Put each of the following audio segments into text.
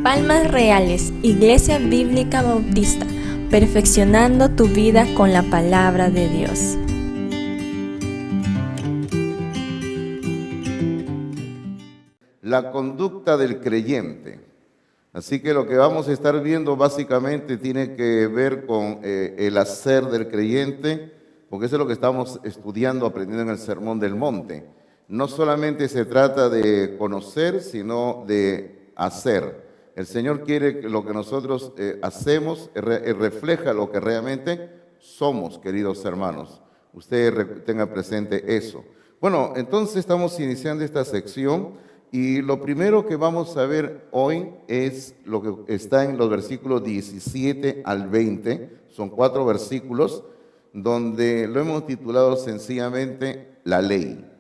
Palmas Reales, Iglesia Bíblica Bautista, perfeccionando tu vida con la palabra de Dios. La conducta del creyente. Así que lo que vamos a estar viendo básicamente tiene que ver con el hacer del creyente, porque eso es lo que estamos estudiando, aprendiendo en el Sermón del Monte. No solamente se trata de conocer, sino de hacer. El Señor quiere que lo que nosotros hacemos refleja lo que realmente somos, queridos hermanos. Usted tenga presente eso. Bueno, entonces estamos iniciando esta sección. Y lo primero que vamos a ver hoy es lo que está en los versículos 17 al 20. Son 4 versículos donde lo hemos titulado sencillamente La Ley.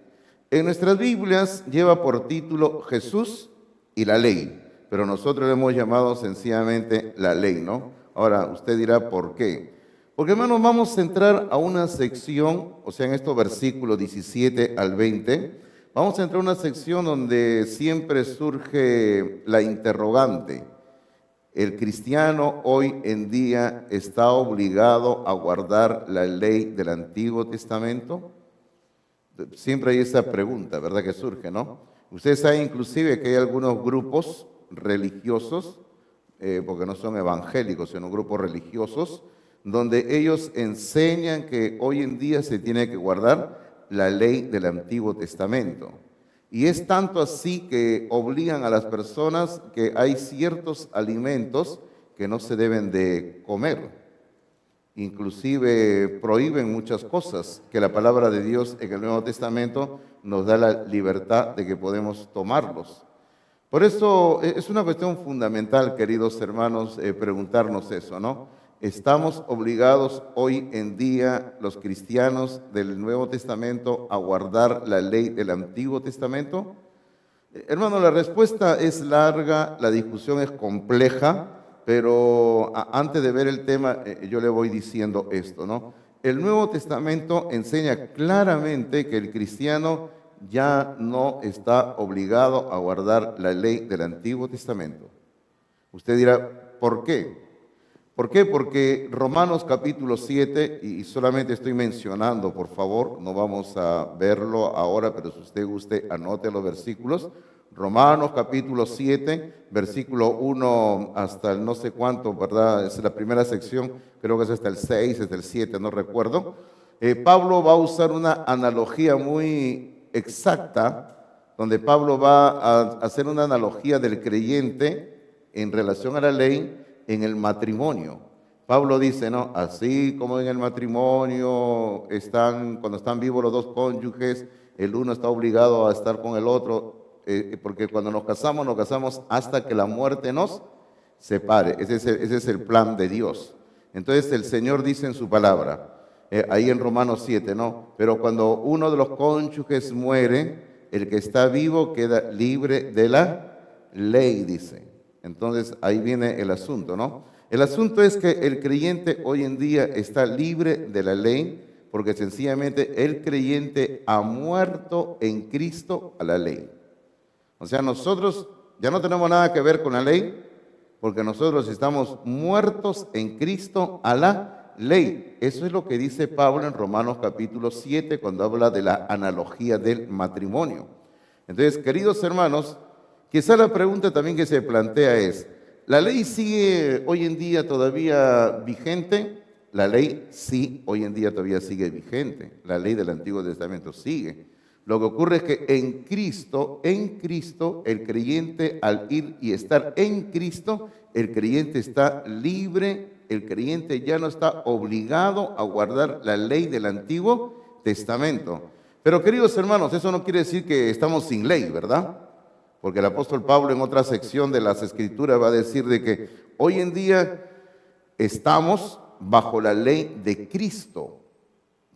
En nuestras Biblias lleva por título Jesús y la Ley, pero nosotros lo hemos llamado sencillamente La Ley, ¿no? Ahora, usted dirá, ¿por qué? Porque, hermanos, vamos a entrar a una sección, o sea, en estos versículos 17 al 20, vamos a entrar a una sección donde siempre surge la interrogante. ¿El cristiano hoy en día está obligado a guardar la ley del Antiguo Testamento? Siempre hay esa pregunta, ¿verdad? Que surge, ¿no? Ustedes saben inclusive que hay algunos grupos religiosos, porque no son evangélicos, sino grupos religiosos, donde ellos enseñan que hoy en día se tiene que guardar la ley del Antiguo Testamento. Y es tanto así que obligan a las personas que hay ciertos alimentos que no se deben de comer. Inclusive prohíben muchas cosas que la palabra de Dios en el Nuevo Testamento nos da la libertad de que podemos tomarlos. Por eso es una cuestión fundamental, queridos hermanos, preguntarnos eso, ¿no? ¿Estamos obligados hoy en día los cristianos del Nuevo Testamento a guardar la ley del Antiguo Testamento? Hermano, la respuesta es larga, la discusión es compleja, pero antes de ver el tema yo le voy diciendo esto, ¿no? El Nuevo Testamento enseña claramente que el cristiano ya no está obligado a guardar la ley del Antiguo Testamento. Usted dirá, ¿por qué? ¿Por qué? Porque Romanos capítulo 7, y solamente estoy mencionando, por favor, no vamos a verlo ahora, pero si usted guste, anote los versículos. Romanos capítulo 7, versículo 1 hasta el no sé cuánto, ¿verdad? Es la primera sección, creo que es hasta el 6, hasta el 7, no recuerdo. Pablo va a usar una analogía muy exacta, donde Pablo va a hacer una analogía del creyente en relación a la ley, en el matrimonio. Pablo dice, ¿no? Así como en el matrimonio cuando están vivos los dos cónyuges, el uno está obligado a estar con el otro, porque cuando nos casamos hasta que la muerte nos separe. Ese es el plan de Dios. Entonces el Señor dice en su palabra, ahí en Romanos 7, ¿no? Pero cuando uno de los cónyuges muere, el que está vivo queda libre de la ley, dice. Entonces, ahí viene el asunto, ¿no? El asunto es que el creyente hoy en día está libre de la ley porque sencillamente el creyente ha muerto en Cristo a la ley. O sea, nosotros ya no tenemos nada que ver con la ley porque nosotros estamos muertos en Cristo a la ley. Eso es lo que dice Pablo en Romanos capítulo 7 cuando habla de la analogía del matrimonio. Entonces, queridos hermanos, quizá la pregunta también que se plantea es, ¿la ley sigue hoy en día todavía vigente? La ley sí, hoy en día todavía sigue vigente. La ley del Antiguo Testamento sigue. Lo que ocurre es que en Cristo, el creyente al ir y estar en Cristo, el creyente está libre, el creyente ya no está obligado a guardar la ley del Antiguo Testamento. Pero queridos hermanos, eso no quiere decir que estamos sin ley, ¿verdad? Porque el apóstol Pablo en otra sección de las Escrituras va a decir de que hoy en día estamos bajo la ley de Cristo,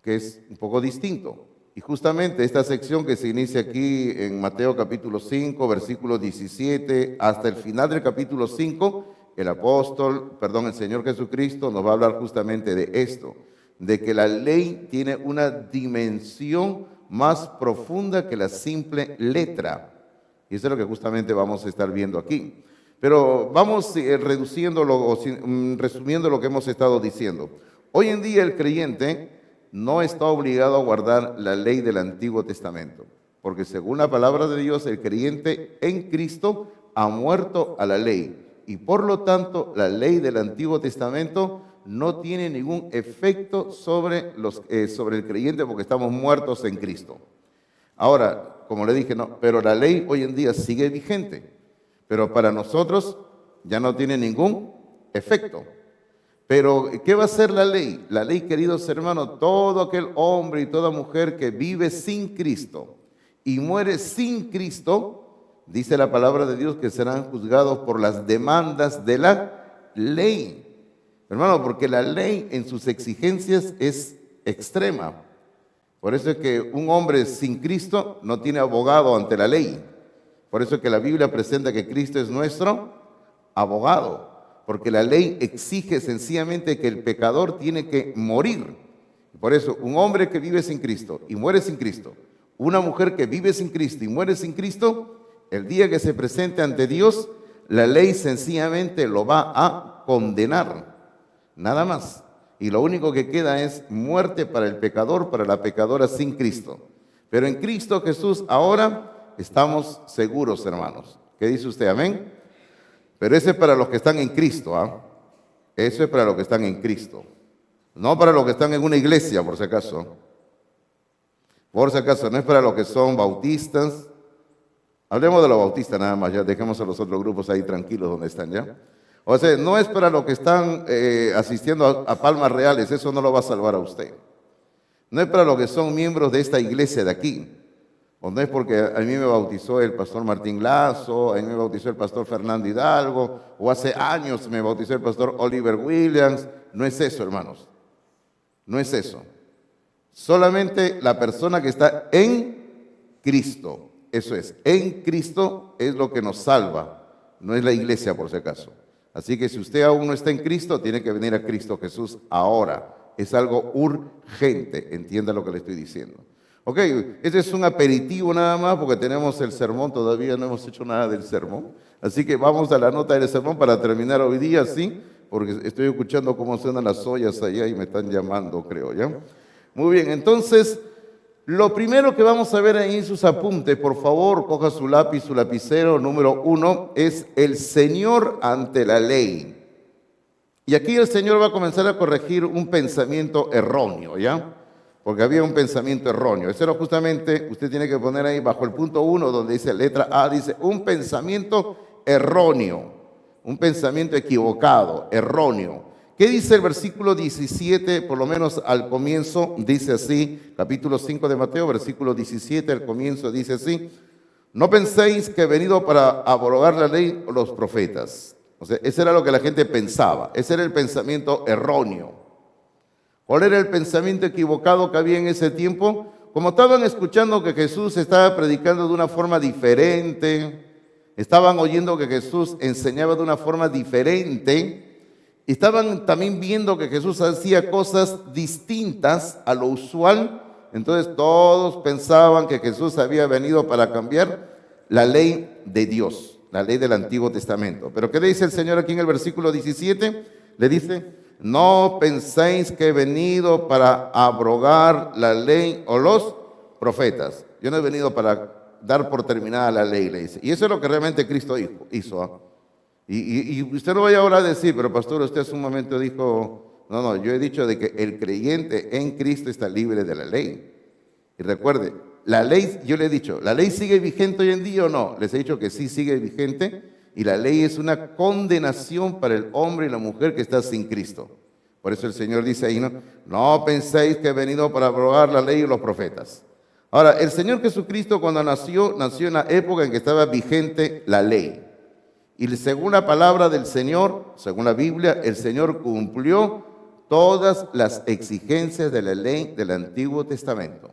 que es un poco distinto. Y justamente esta sección que se inicia aquí en Mateo capítulo 5, versículo 17, hasta el final del capítulo 5, el Señor Jesucristo nos va a hablar justamente de esto, de que la ley tiene una dimensión más profunda que la simple letra. Y eso es lo que justamente vamos a estar viendo aquí. Pero vamos reduciéndolo o resumiendo lo que hemos estado diciendo. Hoy en día el creyente no está obligado a guardar la ley del Antiguo Testamento, porque según la palabra de Dios, el creyente en Cristo ha muerto a la ley. Y por lo tanto, la ley del Antiguo Testamento no tiene ningún efecto sobre el creyente porque estamos muertos en Cristo. Ahora, como le dije, no, pero la ley hoy en día sigue vigente, pero para nosotros ya no tiene ningún efecto. Pero, ¿qué va a hacer la ley? La ley, queridos hermanos, todo aquel hombre y toda mujer que vive sin Cristo y muere sin Cristo, dice la palabra de Dios que serán juzgados por las demandas de la ley. Hermano, porque la ley en sus exigencias es extrema. Por eso es que un hombre sin Cristo no tiene abogado ante la ley. Por eso es que la Biblia presenta que Cristo es nuestro abogado. Porque la ley exige sencillamente que el pecador tiene que morir. Por eso, un hombre que vive sin Cristo y muere sin Cristo, una mujer que vive sin Cristo y muere sin Cristo, el día que se presente ante Dios, la ley sencillamente lo va a condenar. Nada más. Y lo único que queda es muerte para el pecador, para la pecadora sin Cristo. Pero en Cristo Jesús ahora estamos seguros, hermanos. ¿Qué dice usted? Amén. Pero eso es para los que están en Cristo, ¿ah? Eso es para los que están en Cristo. No para los que están en una iglesia, por si acaso. Por si acaso, no es para los que son bautistas. Hablemos de los bautistas nada más, ya dejemos a los otros grupos ahí tranquilos donde están ya. O sea, no es para los que están asistiendo a palmas reales, eso no lo va a salvar a usted. No es para los que son miembros de esta iglesia de aquí. O no es porque a mí me bautizó el pastor Martín Lazo, a mí me bautizó el pastor Fernando Hidalgo, o hace años me bautizó el pastor Oliver Williams. No es eso, hermanos. No es eso. Solamente la persona que está en Cristo. Eso es. En Cristo es lo que nos salva. No es la iglesia, por si acaso. Así que si usted aún no está en Cristo, tiene que venir a Cristo Jesús ahora. Es algo urgente. Entienda lo que le estoy diciendo. Ok, este es un aperitivo nada más porque tenemos el sermón, todavía no hemos hecho nada del sermón. Así que vamos a la nota del sermón para terminar hoy día, ¿sí? Porque estoy escuchando cómo suenan las ollas allá y me están llamando, creo, ¿ya? Muy bien, entonces, lo primero que vamos a ver ahí en sus apuntes, por favor, coja su lápiz, su lapicero, número 1, es el Señor ante la ley. Y aquí el Señor va a comenzar a corregir un pensamiento erróneo, ¿ya? Porque había un pensamiento erróneo. Eso era justamente, usted tiene que poner ahí bajo el punto 1, donde dice letra A, dice un pensamiento erróneo, un pensamiento equivocado, erróneo. ¿Qué dice el versículo 17? Por lo menos al comienzo dice así, capítulo 5 de Mateo, versículo 17, al comienzo dice así: no penséis que he venido para abrogar la ley o los profetas. O sea, ese era lo que la gente pensaba, ese era el pensamiento erróneo. ¿Cuál era el pensamiento equivocado que había en ese tiempo? Como estaban escuchando que Jesús estaba predicando de una forma diferente, estaban oyendo que Jesús enseñaba de una forma diferente, estaban también viendo que Jesús hacía cosas distintas a lo usual, entonces todos pensaban que Jesús había venido para cambiar la ley de Dios, la ley del Antiguo Testamento. Pero ¿qué le dice el Señor aquí en el versículo 17? Le dice: no penséis que he venido para abrogar la ley o los profetas. Yo no he venido para dar por terminada la ley, le dice. Y eso es lo que realmente Cristo hizo. ¿Ah? Y usted no vaya ahora a decir, pero pastor, usted hace un momento dijo, no, yo he dicho de que el creyente en Cristo está libre de la ley. Y recuerde, la ley, yo le he dicho, ¿la ley sigue vigente hoy en día o no? Les he dicho que sí sigue vigente. Y la ley es una condenación para el hombre y la mujer que está sin Cristo. Por eso el Señor dice ahí, no penséis que he venido para abrogar la ley y los profetas. Ahora, el Señor Jesucristo cuando nació en la época en que estaba vigente la ley. Y según la palabra del Señor, según la Biblia, el Señor cumplió todas las exigencias de la ley del Antiguo Testamento.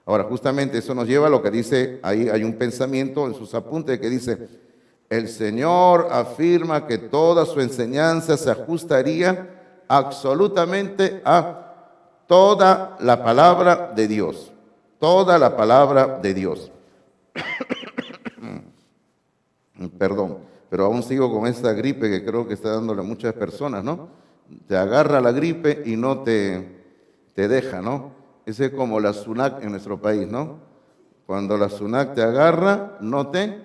Ahora, justamente eso nos lleva a lo que dice, ahí hay un pensamiento en sus apuntes que dice: el Señor afirma que toda su enseñanza se ajustaría absolutamente a toda la palabra de Dios. toda la palabra de Dios. Perdón, pero aún sigo con esta gripe que creo que está dándole a muchas personas, ¿no? Te agarra la gripe y no te deja, ¿no? Ese es como la SUNAT en nuestro país, ¿no? Cuando la SUNAT te agarra, no te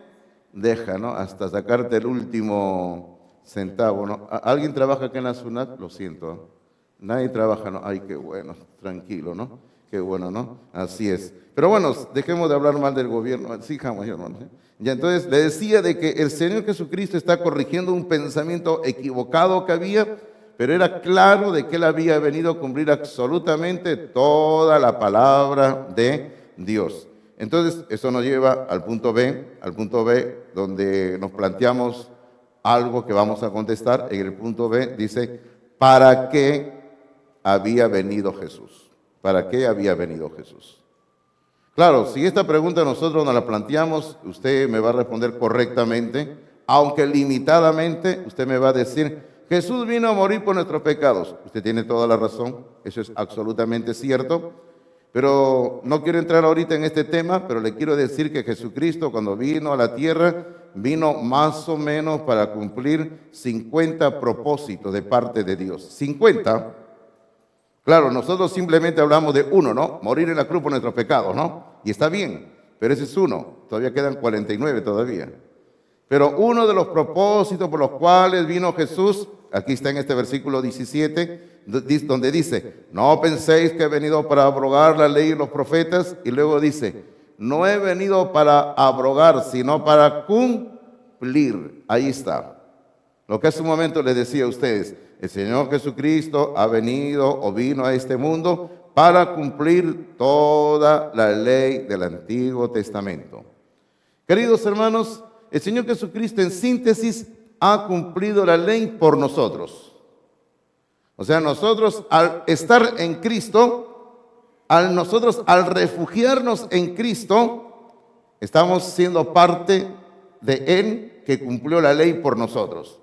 deja, ¿no? Hasta sacarte el último centavo, ¿no? ¿Alguien trabaja acá en la SUNAT? Lo siento, ¿eh? Nadie trabaja, ¿no? Ay, qué bueno, tranquilo, ¿no? Qué bueno, ¿no? Así es. Pero bueno, dejemos de hablar mal del gobierno. Sí, hermano. Ya entonces le decía de que el Señor Jesucristo está corrigiendo un pensamiento equivocado que había, pero era claro de que Él había venido a cumplir absolutamente toda la palabra de Dios. Entonces, eso nos lleva al punto B, donde nos planteamos algo que vamos a contestar. En el punto B dice, ¿para qué había venido Jesús? ¿Para qué había venido Jesús? Claro, si esta pregunta nosotros nos la planteamos, usted me va a responder correctamente, aunque limitadamente, usted me va a decir, Jesús vino a morir por nuestros pecados. Usted tiene toda la razón, eso es absolutamente cierto, pero no quiero entrar ahorita en este tema, pero le quiero decir que Jesucristo cuando vino a la tierra, vino más o menos para cumplir 50 propósitos de parte de Dios. 50. Claro, nosotros simplemente hablamos de uno, ¿no? Morir en la cruz por nuestros pecados, ¿no? Y está bien, pero ese es uno. Todavía quedan 49 todavía. Pero uno de los propósitos por los cuales vino Jesús, aquí está en este versículo 17, donde dice, no penséis que he venido para abrogar la ley y los profetas, y luego dice, no he venido para abrogar, sino para cumplir. Ahí está. Lo que hace un momento les decía a ustedes, el Señor Jesucristo ha venido o vino a este mundo para cumplir toda la ley del Antiguo Testamento. Queridos hermanos, el Señor Jesucristo en síntesis ha cumplido la ley por nosotros. O sea, nosotros al estar en Cristo, al refugiarnos en Cristo, estamos siendo parte de Él que cumplió la ley por nosotros.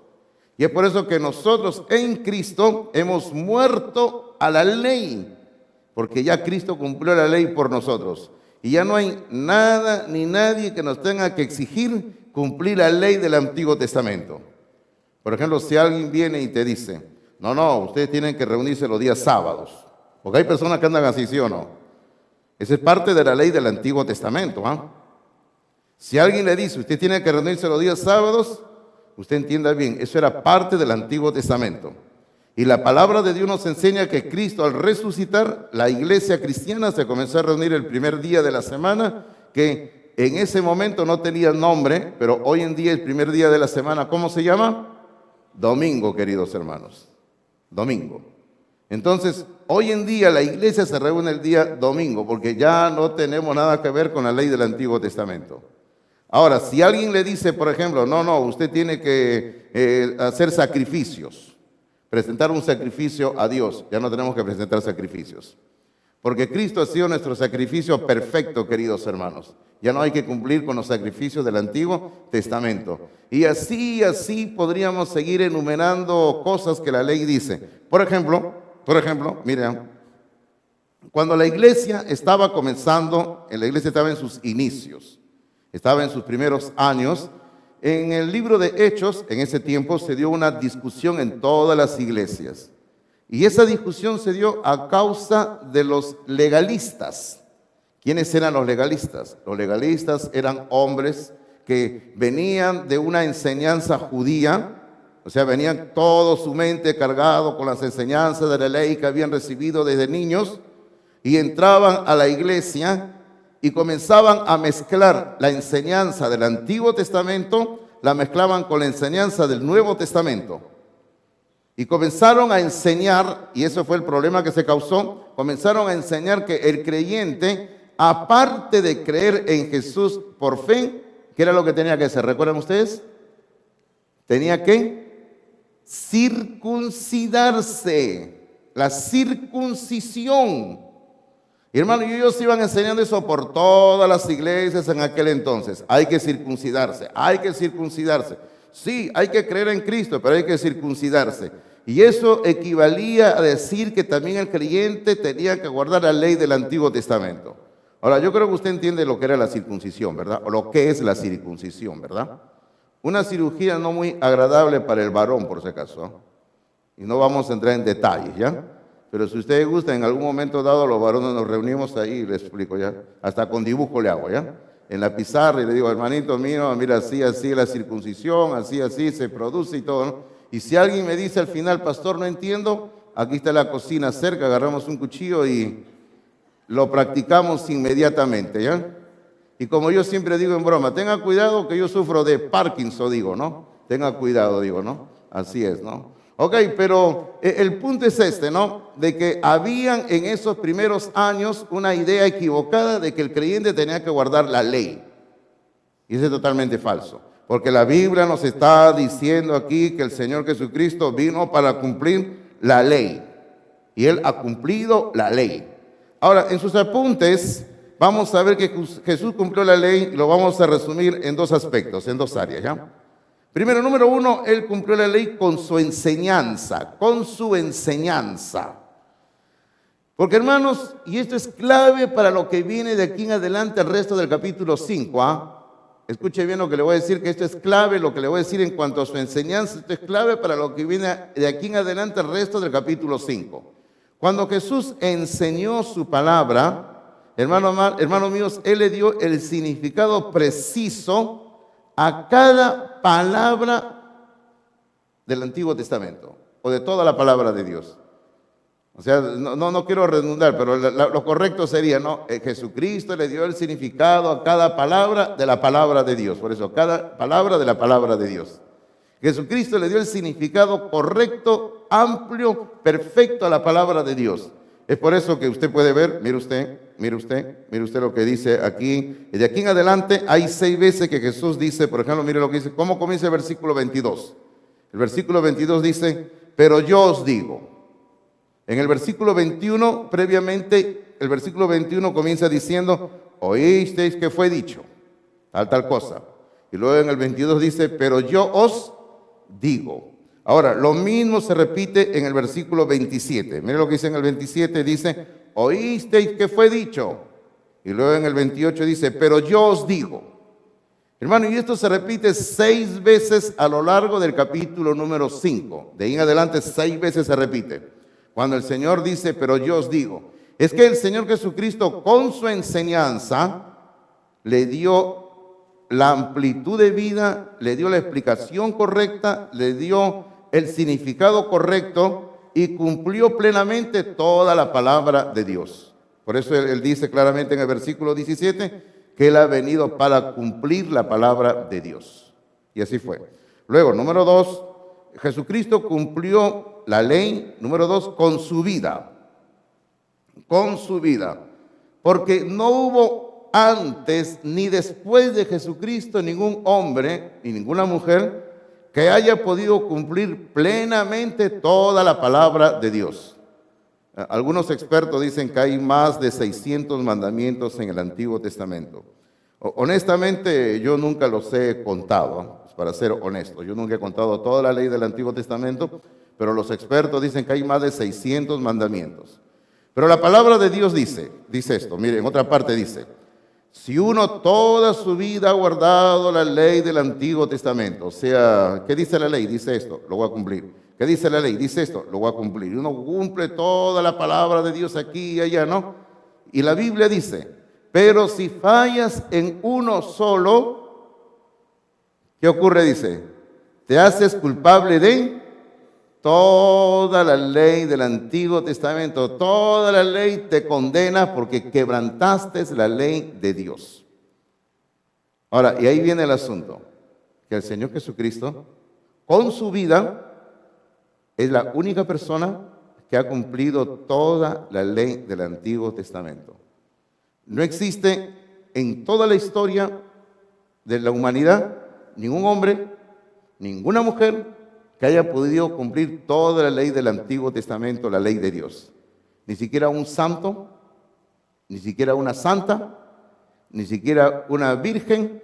Y es por eso que nosotros en Cristo hemos muerto a la ley, porque ya Cristo cumplió la ley por nosotros. Y ya no hay nada ni nadie que nos tenga que exigir cumplir la ley del Antiguo Testamento. Por ejemplo, si alguien viene y te dice, no, ustedes tienen que reunirse los días sábados, porque hay personas que andan así, ¿sí o no? Esa es parte de la ley del Antiguo Testamento, ¿ah? Si alguien le dice, usted tiene que reunirse los días sábados, usted entienda bien, eso era parte del Antiguo Testamento. Y la palabra de Dios nos enseña que Cristo al resucitar, la iglesia cristiana se comenzó a reunir el primer día de la semana, que en ese momento no tenía nombre, pero hoy en día el primer día de la semana, ¿cómo se llama? Domingo, queridos hermanos. Domingo. Entonces, hoy en día la iglesia se reúne el día domingo, porque ya no tenemos nada que ver con la ley del Antiguo Testamento. Ahora, si alguien le dice, por ejemplo, no, usted tiene que hacer sacrificios, presentar un sacrificio a Dios, ya no tenemos que presentar sacrificios. Porque Cristo ha sido nuestro sacrificio perfecto, queridos hermanos. Ya no hay que cumplir con los sacrificios del Antiguo Testamento. Y así podríamos seguir enumerando cosas que la ley dice. Por ejemplo, miren, cuando la iglesia estaba comenzando, la iglesia estaba en sus inicios, estaba en sus primeros años. En el libro de Hechos, en ese tiempo, se dio una discusión en todas las iglesias. Y esa discusión se dio a causa de los legalistas. ¿Quiénes eran los legalistas? Los legalistas eran hombres que venían de una enseñanza judía, o sea, venían todo su mente cargado con las enseñanzas de la ley que habían recibido desde niños, y entraban a la iglesia y comenzaban a mezclar la enseñanza del Antiguo Testamento, la mezclaban con la enseñanza del Nuevo Testamento. Y comenzaron a enseñar, y eso fue el problema que se causó, comenzaron a enseñar que el creyente, aparte de creer en Jesús por fe, ¿qué era lo que tenía que hacer? ¿Recuerdan ustedes? Tenía que circuncidarse, la circuncisión. Y hermano, y ellos iban enseñando eso por todas las iglesias en aquel entonces. Hay que circuncidarse, hay que circuncidarse. Sí, hay que creer en Cristo, pero hay que circuncidarse. Y eso equivalía a decir que también el creyente tenía que guardar la ley del Antiguo Testamento. Ahora, yo creo que usted entiende lo que era la circuncisión, ¿verdad? O lo que es la circuncisión, ¿verdad? Una cirugía no muy agradable para el varón, por si acaso, ¿eh? Y no vamos a entrar en detalles, ¿ya? Pero si usted gusta, en algún momento dado, los varones nos reunimos ahí y le explico, ¿ya? Hasta con dibujo le hago, ¿ya? En la pizarra y le digo, hermanito mío, mira, así, así la circuncisión, así, así se produce y todo, ¿no? Y si alguien me dice al final, pastor, no entiendo, aquí está la cocina cerca, agarramos un cuchillo y lo practicamos inmediatamente, ¿ya? Y como yo siempre digo en broma, tenga cuidado que yo sufro de Parkinson, digo, ¿no? Tenga cuidado, digo, ¿no? Así es, ¿no? Ok, pero el punto es este, ¿no? De que habían en esos primeros años una idea equivocada de que el creyente tenía que guardar la ley. Y eso es totalmente falso. Porque la Biblia nos está diciendo aquí que el Señor Jesucristo vino para cumplir la ley. Y Él ha cumplido la ley. Ahora, en sus apuntes, vamos a ver que Jesús cumplió la ley y lo vamos a resumir en dos aspectos, en dos áreas, ¿ya? Primero, número uno, Él cumplió la ley con su enseñanza, con su enseñanza. Porque hermanos, y esto es clave para lo que viene de aquí en adelante el resto del capítulo 5, ¿ah? Escuche bien lo que le voy a decir, que esto es clave, lo que le voy a decir en cuanto a su enseñanza, esto es clave para lo que viene de aquí en adelante el resto del capítulo 5. Cuando Jesús enseñó su palabra, hermanos míos, Él le dio el significado preciso a cada palabra del Antiguo Testamento, o de toda la palabra de Dios. O sea, no quiero redundar, pero lo correcto sería, ¿no? Jesucristo le dio el significado a cada palabra de la palabra de Dios. Por eso, cada palabra de la palabra de Dios. Jesucristo le dio el significado correcto, amplio, perfecto a la palabra de Dios. Es por eso que usted puede ver, mire usted lo que dice aquí. Y de aquí en adelante hay 6 veces que Jesús dice, por ejemplo, mire lo que dice, ¿cómo comienza el versículo 22? El versículo 22 dice, pero yo os digo. En el versículo 21, previamente, el versículo 21 comienza diciendo, oísteis que fue dicho, tal cosa. Y luego en el 22 dice, pero yo os digo. Ahora, lo mismo se repite en el versículo 27. Mire lo que dice en el 27, dice, oísteis que fue dicho. Y luego en el 28 dice, pero yo os digo. Hermano, y esto se repite 6 veces a lo largo del capítulo número 5. De ahí en adelante 6 veces se repite. Cuando el Señor dice, pero yo os digo. Es que el Señor Jesucristo con su enseñanza le dio la amplitud de vida, le dio la explicación correcta, le dio el significado correcto y cumplió plenamente toda la palabra de Dios. Por eso él dice claramente en el versículo 17 que Él ha venido para cumplir la palabra de Dios. Y así fue. Luego, número 2, Jesucristo cumplió la ley, número 2, con su vida. Con su vida. Porque no hubo antes ni después de Jesucristo ningún hombre ni ninguna mujer que haya podido cumplir plenamente toda la palabra de Dios. Algunos expertos dicen que hay más de 600 mandamientos en el Antiguo Testamento. Honestamente, yo nunca los he contado, para ser honesto. Yo nunca he contado toda la ley del Antiguo Testamento, pero los expertos dicen que hay más de 600 mandamientos. Pero la palabra de Dios dice esto, miren, en otra parte dice, si uno toda su vida ha guardado la ley del Antiguo Testamento, o sea, ¿qué dice la ley? Dice esto, lo voy a cumplir. ¿Qué dice la ley? Dice esto, lo voy a cumplir. Y uno cumple toda la palabra de Dios aquí y allá, ¿no? Y la Biblia dice, pero si fallas en uno solo, ¿qué ocurre? Dice, te haces culpable de toda la ley del Antiguo Testamento, toda la ley te condena porque quebrantaste la ley de Dios. Ahora, y ahí viene el asunto, que el Señor Jesucristo, con su vida, es la única persona que ha cumplido toda la ley del Antiguo Testamento. No existe en toda la historia de la humanidad ningún hombre, ninguna mujer, que haya podido cumplir toda la ley del Antiguo Testamento, la ley de Dios. Ni siquiera un santo, ni siquiera una santa, ni siquiera una virgen,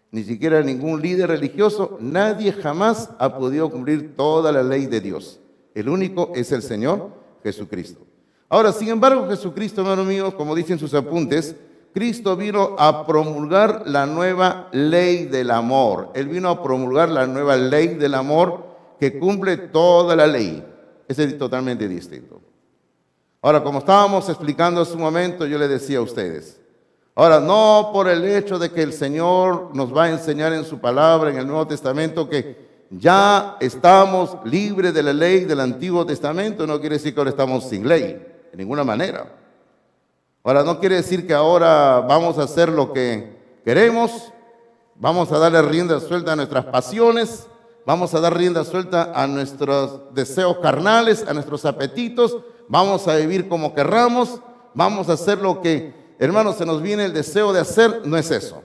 ni siquiera ningún líder religioso. Nadie jamás ha podido cumplir toda la ley de Dios. El único es el Señor Jesucristo. Ahora, sin embargo, Jesucristo, hermano mío, como dicen sus apuntes, Cristo vino a promulgar la nueva ley del amor. Él vino a promulgar la nueva ley del amor que cumple toda la ley. Es totalmente distinto. Ahora, como estábamos explicando hace un momento, yo le decía a ustedes, ahora, no por el hecho de que el Señor nos va a enseñar en su palabra, en el Nuevo Testamento, que ya estamos libres de la ley del Antiguo Testamento, no quiere decir que ahora estamos sin ley, de ninguna manera. Ahora, no quiere decir que ahora vamos a hacer lo que queremos, vamos a darle rienda suelta a nuestras pasiones, vamos a dar rienda suelta a nuestros deseos carnales, a nuestros apetitos, vamos a vivir como querramos, vamos a hacer lo que, hermanos, se nos viene el deseo de hacer. No es eso,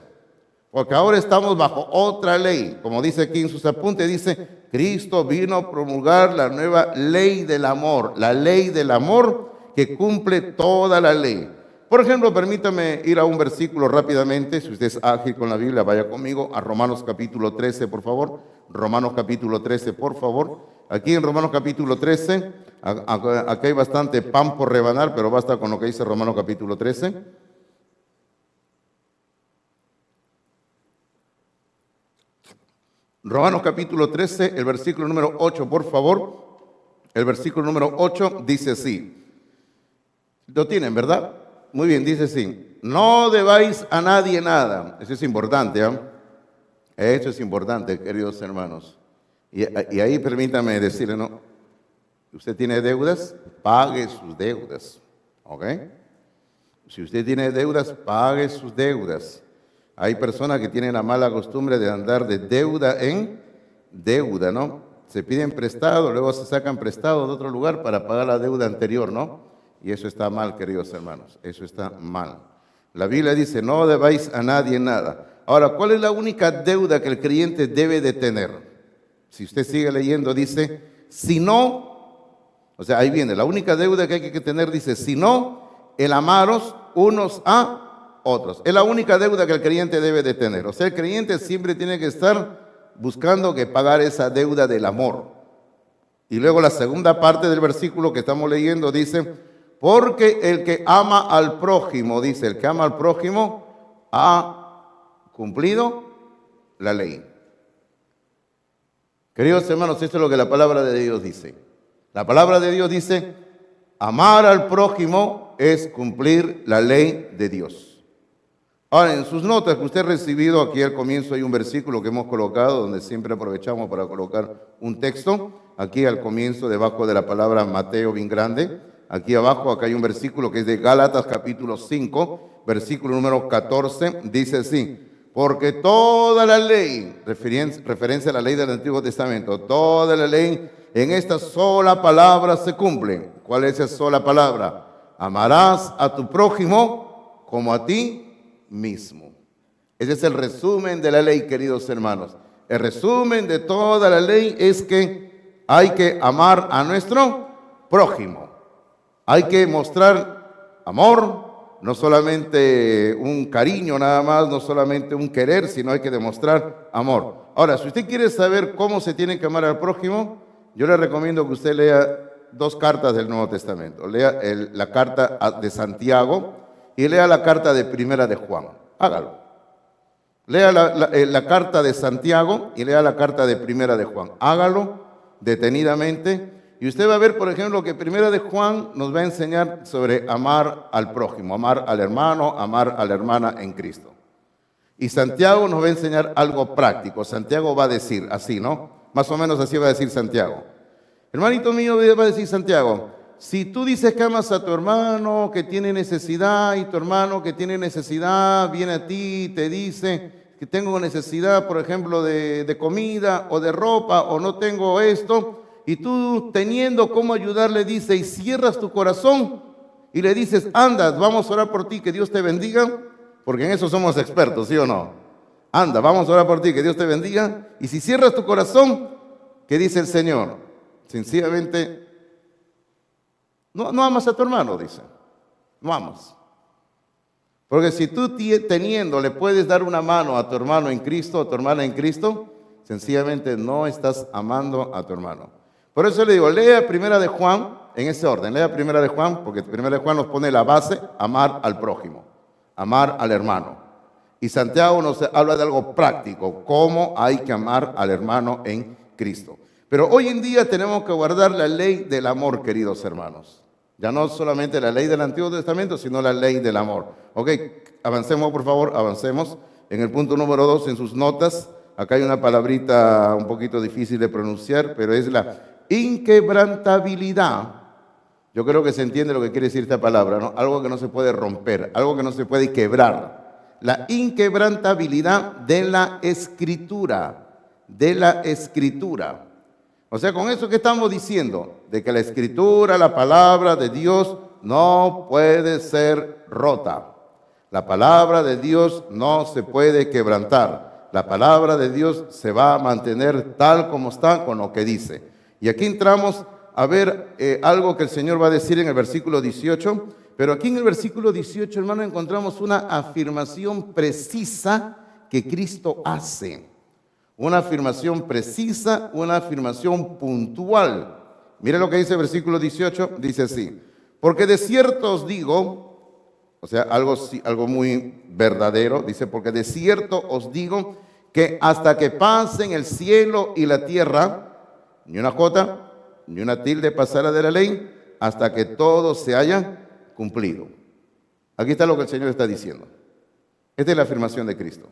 porque ahora estamos bajo otra ley. Como dice aquí en sus apuntes, dice, Cristo vino a promulgar la nueva ley del amor, la ley del amor que cumple toda la ley. Por ejemplo, permítame ir a un versículo rápidamente. Si usted es ágil con la Biblia, vaya conmigo a Romanos capítulo 13, por favor. Romanos capítulo 13, por favor. Aquí en Romanos capítulo 13, aquí hay bastante pan por rebanar, pero basta con lo que dice Romanos capítulo 13. Romanos capítulo 13, el versículo número 8, por favor. El versículo número 8 dice así. Lo tienen, ¿verdad? Muy bien, dice así. No debáis a nadie nada. Eso es importante, ¿eh? Eso es importante, queridos hermanos. Y ahí permítame decirle, ¿no? Usted tiene deudas, pague sus deudas. ¿Ok? Si usted tiene deudas, pague sus deudas. Hay personas que tienen la mala costumbre de andar de deuda en deuda, ¿no? Se piden prestado, luego se sacan prestado de otro lugar para pagar la deuda anterior, ¿no? Y eso está mal, queridos hermanos, eso está mal. La Biblia dice, no debáis a nadie nada. Ahora, ¿cuál es la única deuda que el creyente debe de tener? Si usted sigue leyendo, dice, si no, o sea, ahí viene, la única deuda que hay que tener, dice, si no, el amaros unos a otros. Es la única deuda que el creyente debe de tener. O sea, el creyente siempre tiene que estar buscando que pagar esa deuda del amor. Y luego la segunda parte del versículo que estamos leyendo dice, porque el que ama al prójimo, dice, el que ama al prójimo ha cumplido la ley. Queridos hermanos, esto es lo que la palabra de Dios dice. La palabra de Dios dice, amar al prójimo es cumplir la ley de Dios. Ahora, en sus notas que usted ha recibido, aquí al comienzo hay un versículo que hemos colocado, donde siempre aprovechamos para colocar un texto. Aquí al comienzo, debajo de la palabra Mateo bien grande, aquí abajo, acá hay un versículo que es de Gálatas capítulo 5, versículo número 14, dice así, porque toda la ley, referencia a la ley del Antiguo Testamento, toda la ley en esta sola palabra se cumple. ¿Cuál es esa sola palabra? Amarás a tu prójimo como a ti mismo. Ese es el resumen de la ley, queridos hermanos. El resumen de toda la ley es que hay que amar a nuestro prójimo. Hay que mostrar amor, no solamente un cariño nada más, no solamente un querer, sino hay que demostrar amor. Ahora, si usted quiere saber cómo se tiene que amar al prójimo, yo le recomiendo que usted lea dos cartas del Nuevo Testamento. Lea la carta de Santiago y lea la carta de Primera de Juan. Hágalo. Lea la carta de Santiago y lea la carta de Primera de Juan. Hágalo detenidamente. Y usted va a ver, por ejemplo, que Primera de Juan nos va a enseñar sobre amar al prójimo, amar al hermano, amar a la hermana en Cristo. Y Santiago nos va a enseñar algo práctico. Santiago va a decir así, ¿no? Más o menos así va a decir Santiago. Hermanito mío, va a decir Santiago, si tú dices que amas a tu hermano que tiene necesidad y tu hermano que tiene necesidad viene a ti y te dice que tengo necesidad, por ejemplo, de comida o de ropa o no tengo esto, y tú teniendo cómo ayudarle, dice, y cierras tu corazón y le dices, anda, vamos a orar por ti, que Dios te bendiga, porque en eso somos expertos, ¿sí o no? Anda, vamos a orar por ti, que Dios te bendiga. Y si cierras tu corazón, ¿qué dice el Señor? Sencillamente, no amas a tu hermano, dice. No amas. Porque si tú teniendo le puedes dar una mano a tu hermano en Cristo, a tu hermana en Cristo, sencillamente no estás amando a tu hermano. Por eso le digo, lea Primera de Juan, en ese orden, lea Primera de Juan, porque Primera de Juan nos pone la base, amar al prójimo. amar al hermano. Y Santiago nos habla de algo práctico, cómo hay que amar al hermano en Cristo. Pero hoy en día tenemos que guardar la ley del amor, queridos hermanos. Ya no solamente la ley del Antiguo Testamento, sino la ley del amor. Ok, avancemos por favor, avancemos. En el punto número 2, en sus notas, acá hay una palabrita un poquito difícil de pronunciar, pero es la inquebrantabilidad. Yo creo que se entiende lo que quiere decir esta palabra, ¿no? Algo que no se puede romper, algo que no se puede quebrar. La inquebrantabilidad de la Escritura, de la Escritura. O sea, con eso que estamos diciendo, de que la Escritura, la palabra de Dios, no puede ser rota. La palabra de Dios no se puede quebrantar. La palabra de Dios se va a mantener tal como está con lo que dice. Y aquí entramos a ver algo que el Señor va a decir en el versículo 18. Pero aquí en el versículo 18, hermano, encontramos una afirmación precisa que Cristo hace. Una afirmación precisa, una afirmación puntual. Mire lo que dice el versículo 18, dice así: porque de cierto os digo, o sea, algo muy verdadero, dice, porque de cierto os digo que hasta que pasen el cielo y la tierra, ni una jota, ni una tilde pasará de la ley, hasta que todo se haya cumplido. Aquí está lo que el Señor está diciendo. Esta es la afirmación de Cristo.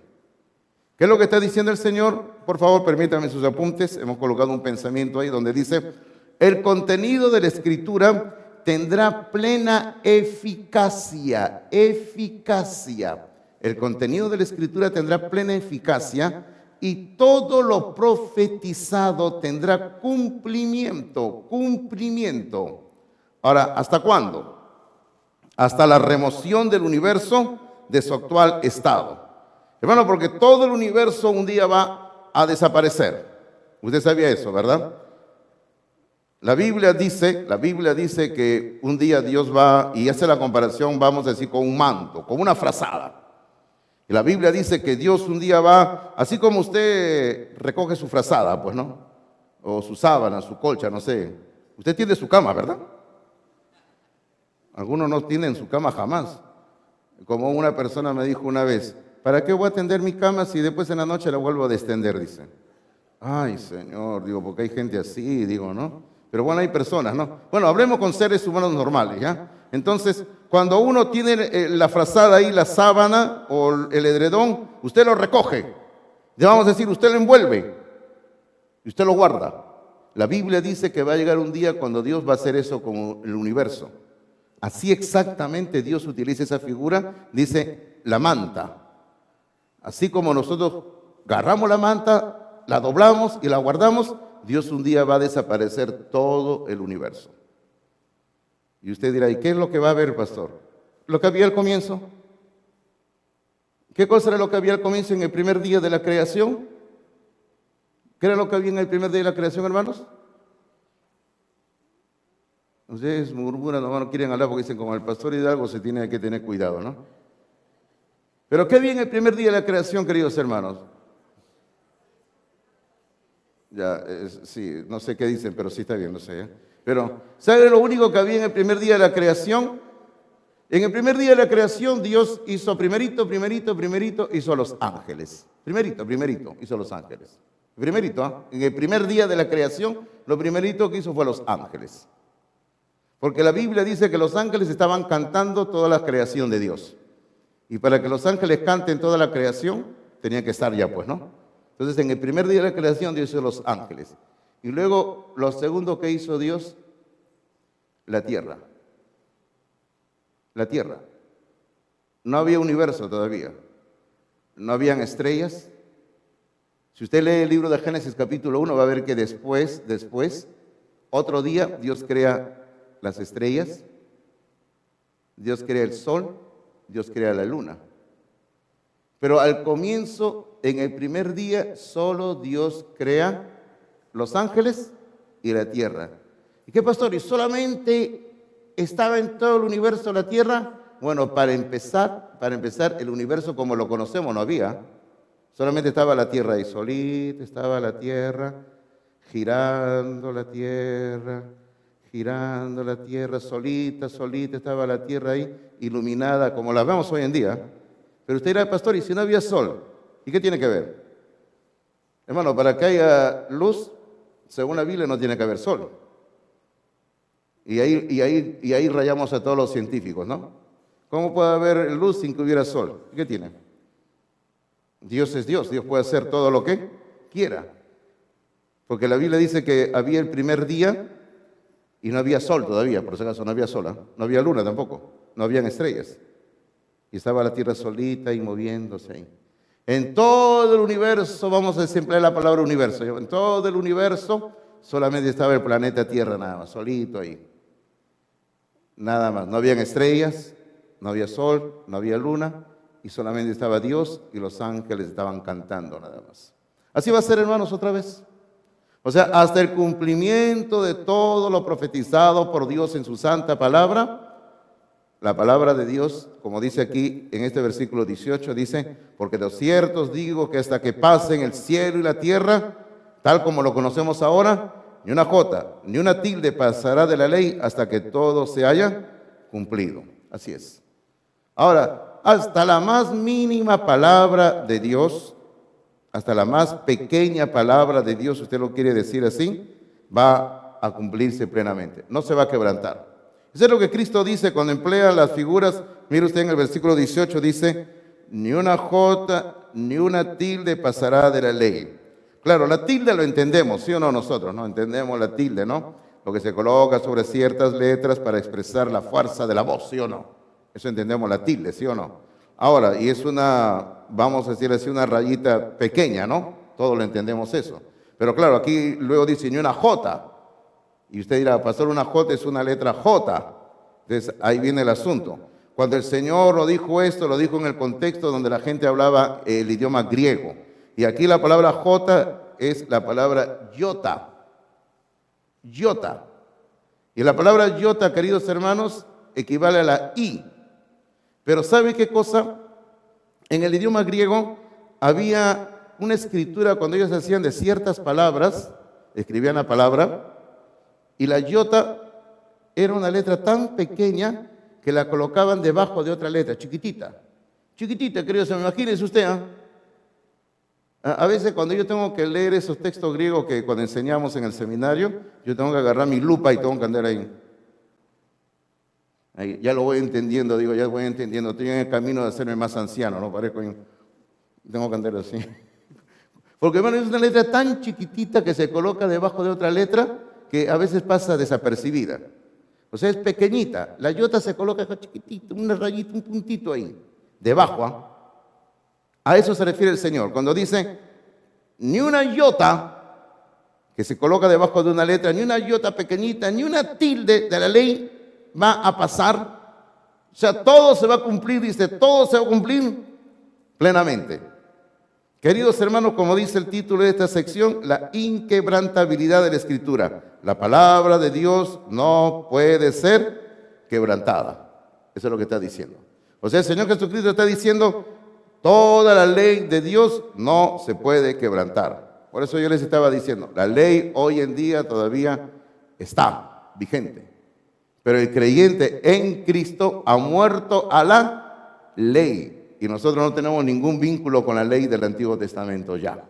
¿Qué es lo que está diciendo el Señor? Por favor, permítanme sus apuntes. Hemos colocado un pensamiento ahí donde dice: el contenido de la Escritura tendrá plena eficacia. Eficacia. El contenido de la Escritura tendrá plena eficacia y todo lo profetizado tendrá cumplimiento. Cumplimiento. Ahora, ¿hasta cuándo? Hasta la remoción del universo de su actual estado. Hermano, porque todo el universo un día va a desaparecer. Usted sabía eso, ¿verdad? La Biblia dice que un día Dios va, y hace la comparación, vamos a decir, con un manto, con una frazada. Y la Biblia dice que Dios un día va, así como usted recoge su frazada, pues, ¿no? O su sábana, su colcha, no sé. Usted tiene su cama, ¿verdad? Algunos no tienen su cama jamás. Como una persona me dijo una vez: ¿para qué voy a tender mi cama si después en la noche la vuelvo a destender? Dice. Ay, Señor, digo, porque hay gente así, digo, ¿no? Pero bueno, hay personas, ¿no? Bueno, hablemos con seres humanos normales, ¿ya? Entonces, cuando uno tiene la frazada ahí, la sábana o el edredón, usted lo recoge. Ya vamos a decir, usted lo envuelve y usted lo guarda. La Biblia dice que va a llegar un día cuando Dios va a hacer eso con el universo. Así exactamente Dios utiliza esa figura, dice la manta. Así como nosotros agarramos la manta, la doblamos y la guardamos, Dios un día va a desaparecer todo el universo. Y usted dirá: ¿y qué es lo que va a haber, pastor? Lo que había al comienzo. ¿Qué cosa era lo que había al comienzo en el primer día de la creación? ¿Qué era lo que había en el primer día de la creación, hermanos? Ustedes murmuran, no quieren hablar porque dicen: como el pastor Hidalgo se tiene que tener cuidado, ¿no? Pero ¿qué había en el primer día de la creación, queridos hermanos? Ya, sí, no sé qué dicen, pero sí está bien, no sé. Pero, ¿sabe lo único que había en el primer día de la creación? En el primer día de la creación, Dios hizo primerito, hizo a los ángeles. Primerito, hizo a los ángeles. Primerito, en el primer día de la creación, lo primerito que hizo fue a los ángeles. Porque la Biblia dice que los ángeles estaban cantando toda la creación de Dios. Y para que los ángeles canten toda la creación, tenían que estar ya, pues, ¿no? Entonces, en el primer día de la creación, Dios hizo los ángeles. Y luego, lo segundo que hizo Dios, la tierra. La tierra. No había universo todavía. No habían estrellas. Si usted lee el libro de Génesis capítulo 1, va a ver que después, otro día, Dios crea las estrellas, Dios crea el sol, Dios crea la luna. Pero al comienzo, en el primer día, solo Dios crea los ángeles y la tierra. ¿Y qué, pastor? ¿Y solamente estaba en todo el universo la tierra? Bueno, para empezar, el universo como lo conocemos no había. Solamente estaba la tierra ahí solita, estaba la tierra, girando la tierra, girando la tierra solita, solita, estaba la tierra ahí iluminada como la vemos hoy en día. Pero usted dirá, pastor, ¿y si no había sol? ¿Y qué tiene que ver? Hermano, para que haya luz, según la Biblia, no tiene que haber sol. Y ahí rayamos a todos los científicos, ¿no? ¿Cómo puede haber luz sin que hubiera sol? ¿Qué tiene? Dios es Dios, Dios puede hacer todo lo que quiera. Porque la Biblia dice que había el primer día y no había sol todavía, por si acaso no había sol, ¿eh? No había luna tampoco, no habían estrellas. Y estaba la tierra solita y moviéndose ahí. En todo el universo, vamos a desemplear la palabra universo, en todo el universo solamente estaba el planeta Tierra nada más, solito ahí. Nada más, no habían estrellas, no había sol, no había luna, y solamente estaba Dios y los ángeles estaban cantando nada más. Así va a ser, hermanos, otra vez. O sea, hasta el cumplimiento de todo lo profetizado por Dios en su santa palabra, la palabra de Dios, como dice aquí en este versículo 18, dice, porque de cierto os digo que hasta que pasen el cielo y la tierra, tal como lo conocemos ahora, ni una jota, ni una tilde pasará de la ley hasta que todo se haya cumplido. Así es. Ahora, hasta la más mínima palabra de Dios, hasta la más pequeña palabra de Dios, usted lo quiere decir así, va a cumplirse plenamente, no se va a quebrantar. Eso es lo que Cristo dice cuando emplea las figuras. Mire usted en el versículo 18, dice, ni una jota, ni una tilde pasará de la ley. Claro, la tilde lo entendemos, ¿sí o no? Nosotros, ¿no? Entendemos la tilde, ¿no? Lo que se coloca sobre ciertas letras para expresar la fuerza de la voz, ¿sí o no? Eso entendemos la tilde, ¿sí o no? Ahora, y es una, vamos a decir así, una rayita pequeña, ¿no? Todos lo entendemos eso. Pero claro, aquí luego dice, ni una jota. Y usted dirá, pastor, una jota es una letra J. Entonces, ahí viene el asunto. Cuando el Señor lo dijo esto, lo dijo en el contexto donde la gente hablaba el idioma griego. Y aquí la palabra J es la palabra iota. Iota. Y la palabra iota, queridos hermanos, equivale a la I. Pero ¿sabe qué cosa? En el idioma griego había una escritura cuando ellos hacían de ciertas palabras, escribían la palabra, y la iota era una letra tan pequeña que la colocaban debajo de otra letra, chiquitita. Chiquitita, queridos, imagínense usted, ¿eh? A veces cuando yo tengo que leer esos textos griegos que cuando enseñamos en el seminario, yo tengo que agarrar mi lupa y tengo que andar ahí. Ya lo voy entendiendo, digo, ya voy entendiendo. Estoy en el camino de hacerme más anciano, ¿no? Tengo que andar así. Porque, hermano, es una letra tan chiquitita que se coloca debajo de otra letra que a veces pasa desapercibida. O sea, es pequeñita. La iota se coloca chiquitita, una rayita, un puntito ahí, debajo, ¿ah? A eso se refiere el Señor. Cuando dice, ni una iota que se coloca debajo de una letra, ni una iota pequeñita, ni una tilde de la ley va a pasar. O sea, todo se va a cumplir, dice, todo se va a cumplir plenamente. Queridos hermanos, como dice el título de esta sección, la inquebrantabilidad de la Escritura. La palabra de Dios no puede ser quebrantada. Eso es lo que está diciendo. O sea, el Señor Jesucristo está diciendo, toda la ley de Dios no se puede quebrantar. Por eso yo les estaba diciendo, la ley hoy en día todavía está vigente. Pero el creyente en Cristo ha muerto a la ley. Y nosotros no tenemos ningún vínculo con la ley del Antiguo Testamento ya.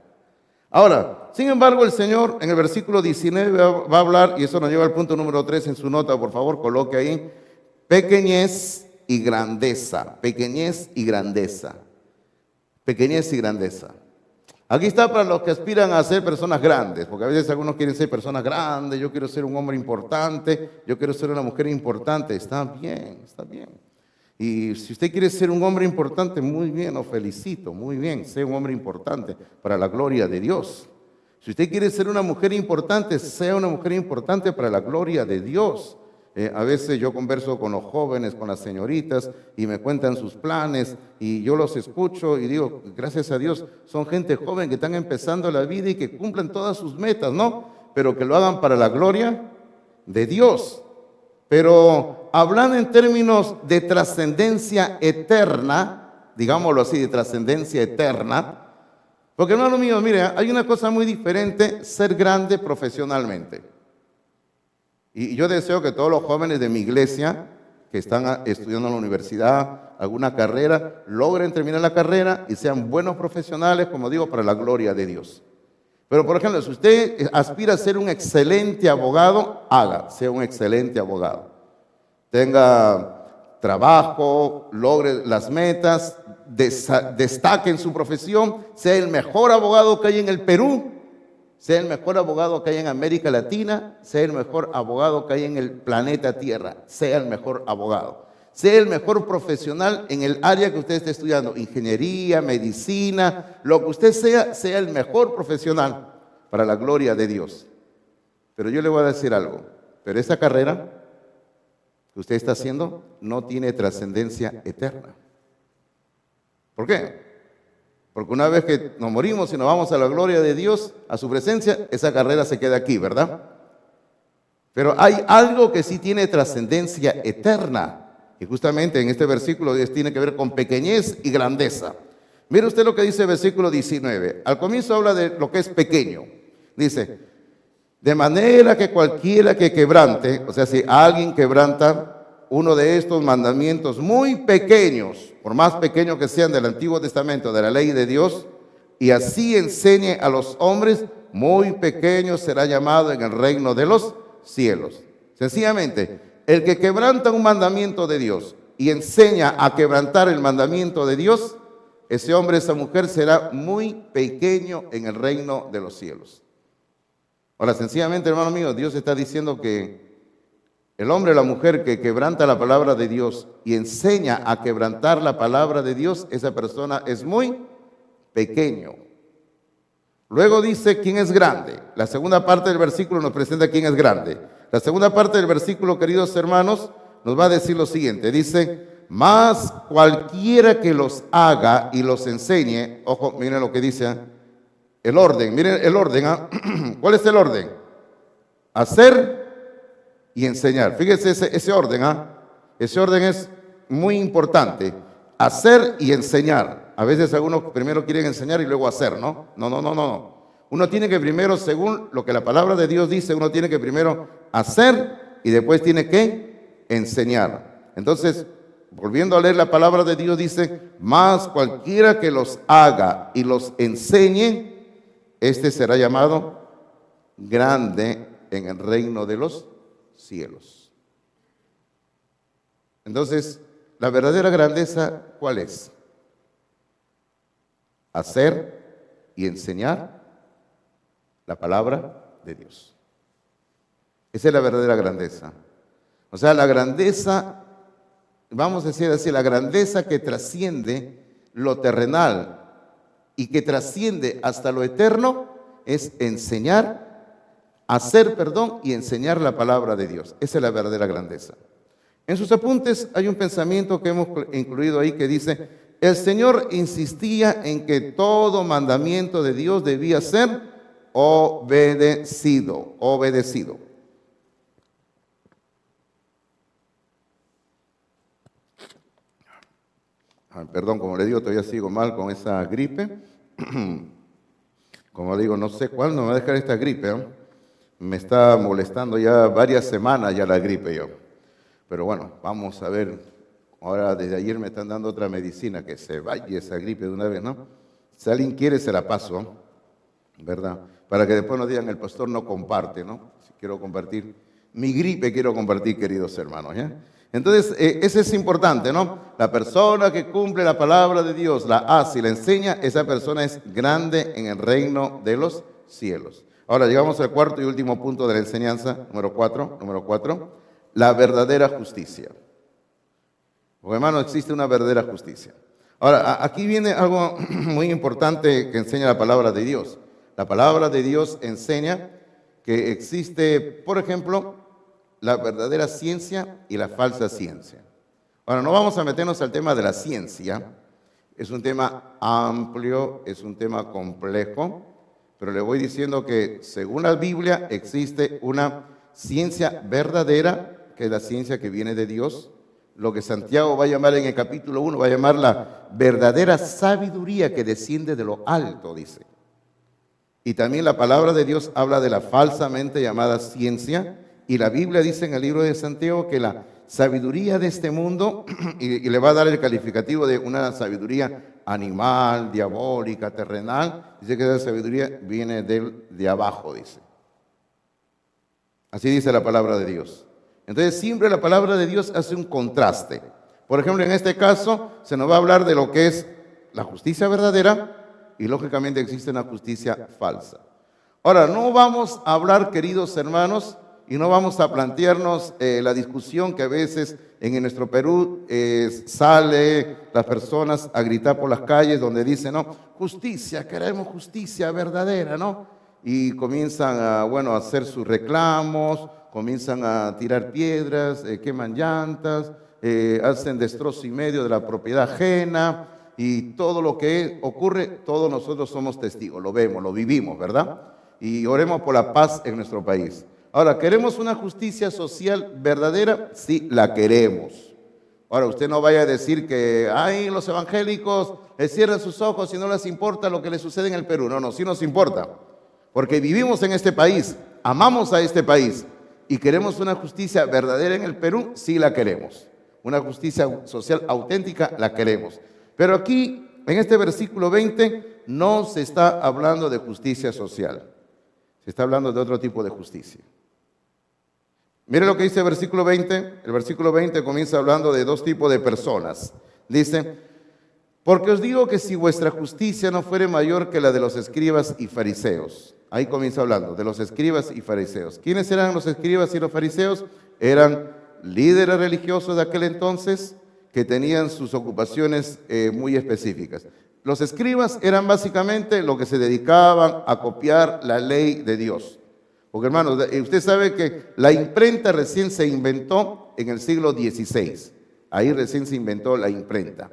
Ahora, sin embargo, el Señor en el versículo 19 va a hablar, y eso nos lleva al punto número 3 en su nota, por favor, coloque ahí, pequeñez y grandeza, pequeñez y grandeza, pequeñez y grandeza. Aquí está para los que aspiran a ser personas grandes, porque a veces algunos quieren ser personas grandes, yo quiero ser un hombre importante, yo quiero ser una mujer importante, está bien, está bien. Y si usted quiere ser un hombre importante, muy bien, lo felicito, muy bien, sea un hombre importante para la gloria de Dios. Si usted quiere ser una mujer importante, sea una mujer importante para la gloria de Dios. A veces yo converso con los jóvenes, con las señoritas, y me cuentan sus planes, y yo los escucho y digo, gracias a Dios, son gente joven que están empezando la vida y que cumplen todas sus metas, ¿no? Pero que lo hagan para la gloria de Dios. Pero hablando en términos de trascendencia eterna, digámoslo así, de trascendencia eterna, porque hermano mío, mire, hay una cosa muy diferente, ser grande profesionalmente. Y yo deseo que todos los jóvenes de mi iglesia que están estudiando en la universidad, alguna carrera, logren terminar la carrera y sean buenos profesionales, como digo, para la gloria de Dios. Pero, por ejemplo, si usted aspira a ser un excelente abogado, sea un excelente abogado. Tenga trabajo, logre las metas, destaque en su profesión, sea el mejor abogado que hay en el Perú, sea el mejor abogado que hay en América Latina, sea el mejor abogado que hay en el planeta Tierra, sea el mejor abogado. Sea el mejor profesional en el área que usted esté estudiando, ingeniería, medicina, lo que usted sea el mejor profesional para la gloria de Dios. Pero yo le voy a decir algo, pero esa carrera que usted está haciendo no tiene trascendencia eterna. ¿Por qué? Porque una vez que nos morimos y nos vamos a la gloria de Dios, a su presencia, esa carrera se queda aquí, ¿verdad? Pero hay algo que sí tiene trascendencia eterna. Y justamente en este versículo tiene que ver con pequeñez y grandeza. Mire usted lo que dice el versículo 19. Al comienzo habla de lo que es pequeño. Dice, de manera que cualquiera que quebrante, o sea, si alguien quebranta uno de estos mandamientos muy pequeños, por más pequeños que sean del Antiguo Testamento, de la ley de Dios, y así enseñe a los hombres, muy pequeño será llamado en el reino de los cielos. Sencillamente, el que quebranta un mandamiento de Dios y enseña a quebrantar el mandamiento de Dios, ese hombre, esa mujer será muy pequeño en el reino de los cielos. Ahora, sencillamente, hermano mío, Dios está diciendo que el hombre o la mujer que quebranta la palabra de Dios y enseña a quebrantar la palabra de Dios, esa persona es muy pequeño. Luego dice quién es grande. La segunda parte del versículo nos presenta quién es grande. La segunda parte del versículo, queridos hermanos, nos va a decir lo siguiente. Dice, mas cualquiera que los haga y los enseñe, ojo, miren lo que dice, el orden, miren el orden. ¿Cuál es el orden? Hacer y enseñar. Fíjese ese orden, ese orden es muy importante. Hacer y enseñar. A veces algunos primero quieren enseñar y luego hacer, ¿no? No. Uno tiene que primero, según lo que la palabra de Dios dice, uno tiene que primero hacer y después tiene que enseñar. Entonces, volviendo a leer la palabra de Dios, dice, mas cualquiera que los haga y los enseñe, este será llamado grande en el reino de los cielos. Entonces, la verdadera grandeza, ¿cuál es? Hacer y enseñar la palabra de Dios. Esa es la verdadera grandeza. O sea, la grandeza, vamos a decir así, la grandeza que trasciende lo terrenal y que trasciende hasta lo eterno es hacer y enseñar la palabra de Dios. Esa es la verdadera grandeza. En sus apuntes hay un pensamiento que hemos incluido ahí que dice, el Señor insistía en que todo mandamiento de Dios debía ser obedecido. Perdón, como le digo, todavía sigo mal con esa gripe. Como digo, no sé cuándo me va a dejar esta gripe, ¿eh? Me está molestando ya varias semanas ya la gripe yo. Pero bueno, vamos a ver. Ahora desde ayer me están dando otra medicina, que se vaya esa gripe de una vez, ¿no? Si alguien quiere se la paso, ¿verdad? Para que después no digan el pastor no comparte, ¿no? Si quiero compartir mi gripe, quiero compartir, queridos hermanos, ¿ya? Entonces, eso es importante, ¿no? La persona que cumple la palabra de Dios, la hace y la enseña, esa persona es grande en el reino de los cielos. Ahora llegamos al cuarto y último punto de la enseñanza, número 4, la verdadera justicia. Porque, hermano, existe una verdadera justicia. Ahora, aquí viene algo muy importante que enseña la palabra de Dios. La palabra de Dios enseña que existe, por ejemplo, la verdadera ciencia y la falsa ciencia. Ahora, no vamos a meternos al tema de la ciencia. Es un tema amplio, es un tema complejo, pero le voy diciendo que según la Biblia existe una ciencia verdadera, que es la ciencia que viene de Dios. Lo que Santiago va a llamar en el capítulo 1, va a llamar la verdadera sabiduría que desciende de lo alto, dice. Y también la palabra de Dios habla de la falsamente llamada ciencia, Y la Biblia dice en el libro de Santiago que la sabiduría de este mundo, y le va a dar el calificativo de una sabiduría animal, diabólica, terrenal, dice que esa sabiduría viene de abajo, dice. Así dice la palabra de Dios. Entonces siempre la palabra de Dios hace un contraste. Por ejemplo, en este caso se nos va a hablar de lo que es la justicia verdadera y lógicamente existe una justicia falsa. Ahora, no vamos a hablar, queridos hermanos, y no vamos a plantearnos la discusión que a veces en nuestro Perú sale las personas a gritar por las calles donde dicen, no, justicia, queremos justicia verdadera, ¿no? Y comienzan a hacer sus reclamos, comienzan a tirar piedras, queman llantas, hacen destrozo y medio de la propiedad ajena y todo lo que ocurre, todos nosotros somos testigos, lo vemos, lo vivimos, ¿verdad? Y oremos por la paz en nuestro país. Ahora, ¿queremos una justicia social verdadera? Sí, la queremos. Ahora, usted no vaya a decir que, ay, los evangélicos cierran sus ojos y no les importa lo que les sucede en el Perú. No, sí nos importa, porque vivimos en este país, amamos a este país y queremos una justicia verdadera en el Perú, sí la queremos. Una justicia social auténtica la queremos. Pero aquí, en este versículo 20, no se está hablando de justicia social. Se está hablando de otro tipo de justicia. Mire lo que dice el versículo 20. El versículo 20 comienza hablando de dos tipos de personas. Dice, porque os digo que si vuestra justicia no fuere mayor que la de los escribas y fariseos. Ahí comienza hablando de los escribas y fariseos. ¿Quiénes eran los escribas y los fariseos? Eran líderes religiosos de aquel entonces que tenían sus ocupaciones muy específicas. Los escribas eran básicamente los que se dedicaban a copiar la ley de Dios. Porque hermanos, usted sabe que la imprenta recién se inventó en el siglo XVI. Ahí recién se inventó la imprenta.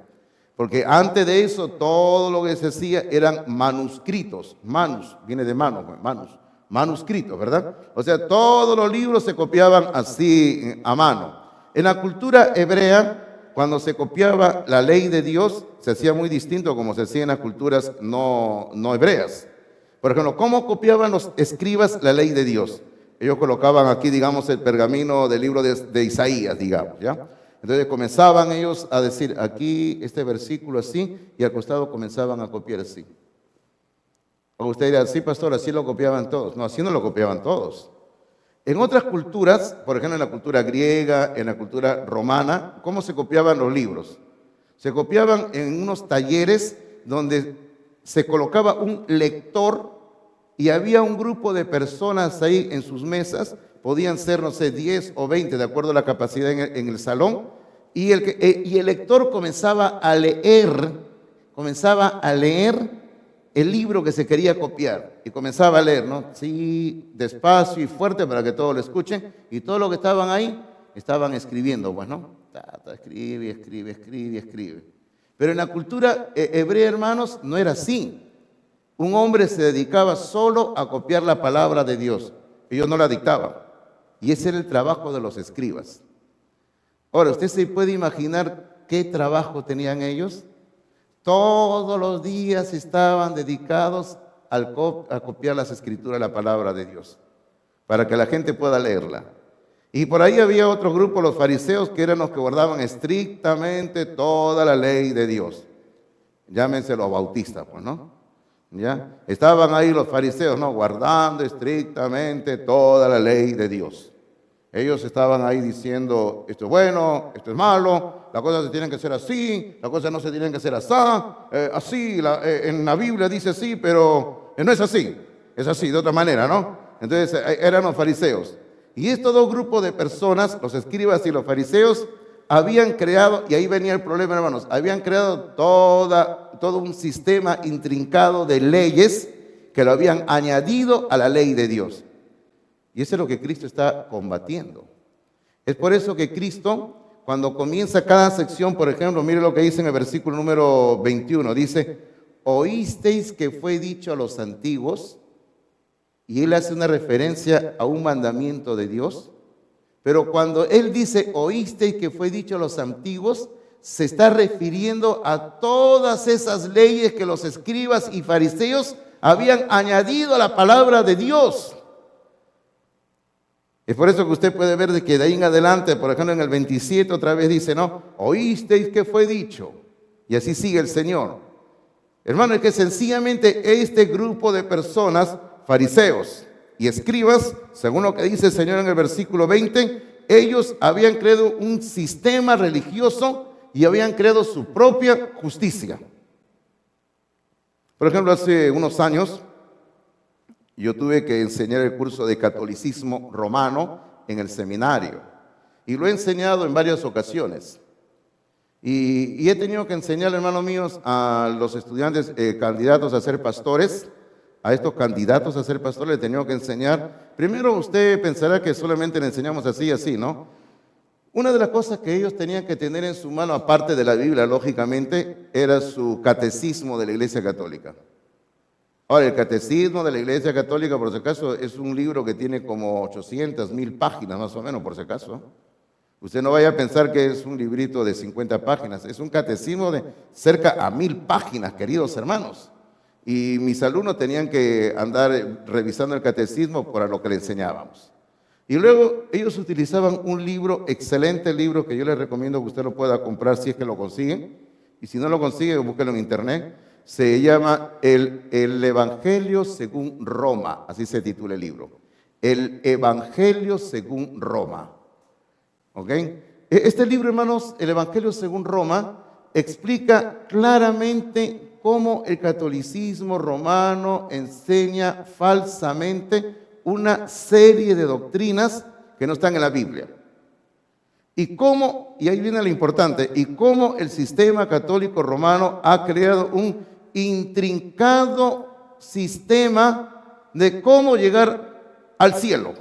Porque antes de eso todo lo que se hacía eran manuscritos. Manus, viene de mano, manus. Manuscritos, ¿verdad? O sea, todos los libros se copiaban así a mano. En la cultura hebrea, cuando se copiaba la ley de Dios, se hacía muy distinto como se hacía en las culturas no hebreas. Por ejemplo, ¿cómo copiaban los escribas la ley de Dios? Ellos colocaban aquí, digamos, el pergamino del libro de Isaías, digamos, ¿ya? Entonces comenzaban ellos a decir aquí este versículo así y al costado comenzaban a copiar así. O usted dirá, sí, pastor, así lo copiaban todos. No, así no lo copiaban todos. En otras culturas, por ejemplo en la cultura griega, en la cultura romana, ¿cómo se copiaban los libros? Se copiaban en unos talleres donde se colocaba un lector y había un grupo de personas ahí en sus mesas, podían ser, no sé, 10 o 20, de acuerdo a la capacidad en el salón, y el lector comenzaba a leer el libro que se quería copiar, y comenzaba a leer, ¿no? Sí, despacio y fuerte para que todos lo escuchen, y todos los que estaban ahí estaban escribiendo, pues, ¿no? Escribe. Pero en la cultura hebrea, hermanos, no era así. Un hombre se dedicaba solo a copiar la palabra de Dios. Ellos no la dictaban. Y ese era el trabajo de los escribas. Ahora, ¿usted se puede imaginar qué trabajo tenían ellos? Todos los días estaban dedicados a copiar las escrituras, la palabra de Dios, para que la gente pueda leerla. Y por ahí había otro grupo, los fariseos, que eran los que guardaban estrictamente toda la ley de Dios. Llámense los bautistas, pues, ¿no? ¿Ya? Estaban ahí los fariseos, ¿no? Guardando estrictamente toda la ley de Dios. Ellos estaban ahí diciendo, esto es bueno, esto es malo, las cosas se tienen que hacer así, las cosas no se tienen que hacer así, en la Biblia dice así, pero no es así, es así, de otra manera, ¿no? Entonces eran los fariseos. Y estos dos grupos de personas, los escribas y los fariseos, habían creado, y ahí venía el problema, hermanos, habían creado todo un sistema intrincado de leyes que lo habían añadido a la ley de Dios. Y eso es lo que Cristo está combatiendo. Es por eso que Cristo, cuando comienza cada sección, por ejemplo, mire lo que dice en el versículo número 21, dice, oísteis que fue dicho a los antiguos, y él hace una referencia a un mandamiento de Dios, pero cuando él dice, oísteis que fue dicho a los antiguos, se está refiriendo a todas esas leyes que los escribas y fariseos habían añadido a la palabra de Dios. Es por eso que usted puede ver de que de ahí en adelante, por ejemplo en el 27 otra vez dice, no, oísteis que fue dicho. Y así sigue el Señor. Hermano, es que sencillamente este grupo de personas, fariseos y escribas, según lo que dice el Señor en el versículo 20, ellos habían creado un sistema religioso y habían creado su propia justicia. Por ejemplo, hace unos años yo tuve que enseñar el curso de catolicismo romano en el seminario y lo he enseñado en varias ocasiones. Y he tenido que enseñar, hermanos míos, a los estudiantes candidatos a ser pastores. A estos candidatos a ser pastores les he tenido que enseñar. Primero usted pensará que solamente le enseñamos así y así, ¿no? Una de las cosas que ellos tenían que tener en su mano, aparte de la Biblia, lógicamente, era su catecismo de la Iglesia Católica. Ahora, el catecismo de la Iglesia Católica, por si acaso, es un libro que tiene como 800,000 páginas, más o menos, por si acaso. Usted no vaya a pensar que es un librito de 50 páginas, es un catecismo de cerca a 1,000 páginas, queridos hermanos. Y mis alumnos tenían que andar revisando el catecismo para lo que le enseñábamos. Y luego ellos utilizaban un libro, excelente libro, que yo les recomiendo que usted lo pueda comprar si es que lo consiguen. Y si no lo consigue, búsquelo en internet. Se llama el Evangelio según Roma, así se titula el libro. El Evangelio según Roma. ¿Ok? Este libro, hermanos, el Evangelio según Roma, explica claramente cómo el catolicismo romano enseña falsamente una serie de doctrinas que no están en la Biblia. Y cómo, y ahí viene lo importante, y cómo el sistema católico romano ha creado un intrincado sistema de cómo llegar al cielo.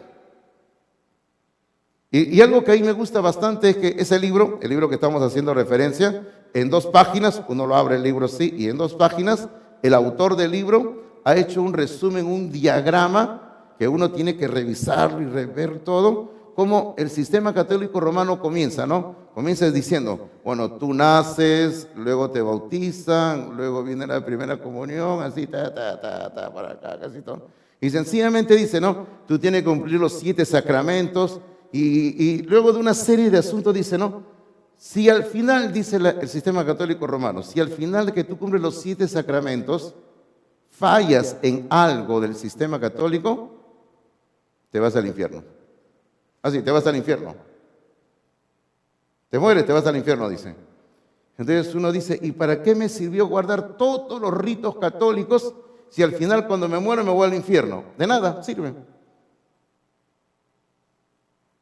Y algo que ahí me gusta bastante es que ese libro, el libro que estamos haciendo referencia, en 2 páginas, uno lo abre el libro así, y en 2 páginas, el autor del libro ha hecho un resumen, un diagrama, que uno tiene que revisarlo y rever todo, como el sistema católico romano comienza, ¿no? Comienza diciendo, bueno, tú naces, luego te bautizan, luego viene la primera comunión, así, para acá, casi todo. Y sencillamente dice, no, tú tienes que cumplir los 7 sacramentos, y luego de una serie de asuntos dice, no, si al final, dice el sistema católico romano, si al final de que tú cumples los 7 sacramentos, fallas en algo del sistema católico, te vas al infierno. Así, te vas al infierno. Te mueres, te vas al infierno, dice. Entonces uno dice, ¿y para qué me sirvió guardar todos los ritos católicos si al final cuando me muero me voy al infierno? De nada, sirve.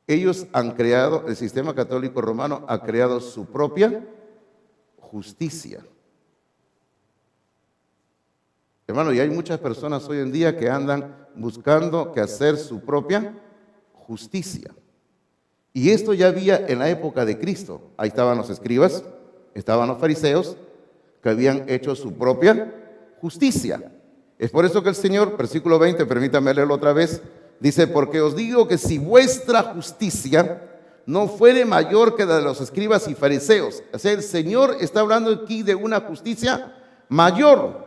Ellos han creado, el sistema católico romano ha creado su propia justicia. Hermano, y hay muchas personas hoy en día que andan buscando que hacer su propia justicia. Y esto ya había en la época de Cristo. Ahí estaban los escribas, estaban los fariseos, que habían hecho su propia justicia. Es por eso que el Señor, versículo 20, permítame leerlo otra vez, dice, porque os digo que si vuestra justicia no fuere mayor que la de los escribas y fariseos. O sea, el Señor está hablando aquí de una justicia mayor,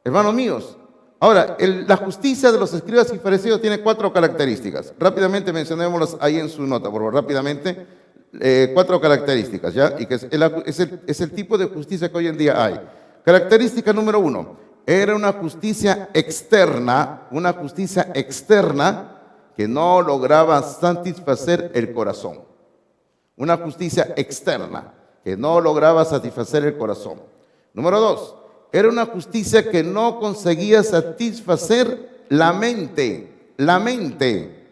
hermanos míos. Ahora, la justicia de los escribas y fariseos tiene 4 características. Rápidamente mencionémoslas ahí en su nota, por favor, rápidamente. 4 características, ¿ya? Y que es el tipo de justicia que hoy en día hay. Característica número 1. Era una justicia externa que no lograba satisfacer el corazón. Una justicia externa que no lograba satisfacer el corazón. Número 2, era una justicia que no conseguía satisfacer la mente. La mente.